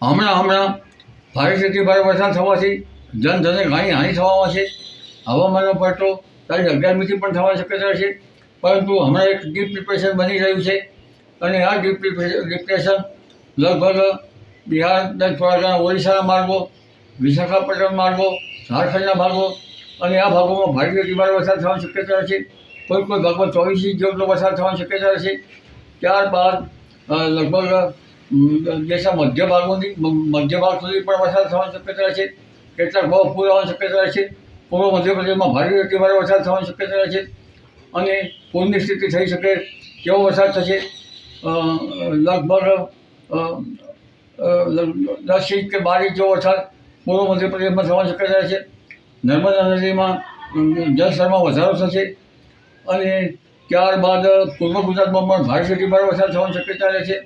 હમણાં ભારેથી ભારે વરસાદ થવાથી જનધનને ઘણી હાનિ થવામાં છે. હવામાનનો પલટો તારીખ 11મીથી પણ થવાની શક્યતા છે. પરંતુ હમણાં એક ડીપ ડિપ્રેશન બની રહ્યું છે અને આ ડીપ ડિપ્રેશન લગભગ બિહાર, થોડા ઓડિશાના માર્ગો, વિશાખાપટ્ટનમ માર્ગો, ઝારખંડના ભાગો અને આ ભાગોમાં ભારેથી ભારે વરસાદ થવાની શક્યતા છે. કોઈ ભાગમાં 24 ઇંચ જેટલો વરસાદ થવાની શક્યતા છે. ત્યારબાદ લગભગ દેશના મધ્ય ભાગ સુધી પણ વરસાદ થવાની શક્યતા છે. કેટલાક ભાવ પૂર આવવાની શક્યતા છે. પૂર્વ મધ્યપ્રદેશમાં ભારેથી ભારે વરસાદ થવાની શક્યતા છે અને પૂરની સ્થિતિ થઈ શકે તેવો વરસાદ થશે. લગભગ 10 ઇંચ કે 12 ઇંચ જેવો વરસાદ પૂર્વ મધ્યપ્રદેશમાં થવાની શક્યતા છે. નર્મદા નદીમાં જળસ્તરમાં વધારો થશે અને ત્યારબાદ પૂર્વ ગુજરાતમાં પણ ભારેથી ભારે વરસાદ થવાની શક્યતા રહે છે.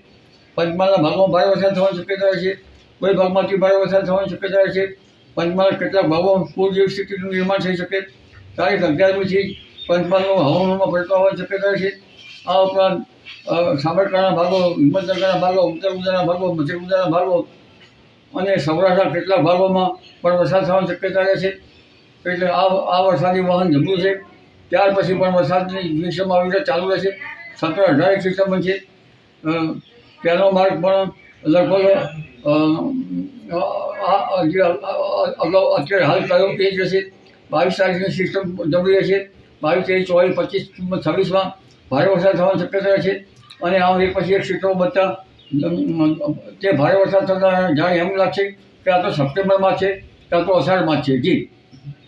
પંચમહાલના ભાગમાં ભારે વરસાદ થવાની શક્યતા રહે છે. કોઈ ભાગમાંથી ભારે વરસાદ થવાની શક્યતા રહે છે. પંચમહાલ કેટલાક ભાગોમાં પૂર જેવી સ્થિતિનું નિર્માણ થઈ શકે. તારીખ 11મીથી પંચમહાલનું હવામાનમાં પલટો આવવાની શક્યતા રહે છે. આ ઉપરાંત સાબરકાંઠાના ભાગો, હિંમતનગરના ભાગો, ઉત્તર ગુજરાતના ભાગો, મધ્ય ગુજરાતના ભાગો અને સૌરાષ્ટ્રના કેટલાક ભાગોમાં પણ વરસાદ થવાની શક્યતા રહે છે. એટલે આ વરસાદી વાહન જબરું છે. ત્યાર પછી પણ વરસાદની સિસ્ટમ આવી રીતે ચાલુ રહેશે. 17-18 સિસ્ટમ બનશે. પહેલો માર્ગ પણ લગભગ અગાઉ અત્યારે હાલ કયો તે જ રહેશે. 22 તારીખની સિસ્ટમ જબરી રહેશે. 22, 23, 24, 25, 26માં ભારે વરસાદ થવાની શક્યતા છે અને આ એક પછી એક સિસ્ટમો બનતા તે ભારે વરસાદ થતાં જાણે એમ લાગશે કે આ તો સપ્ટેમ્બરમાં છે, કે આ તો અષાઢમાં છે. જી.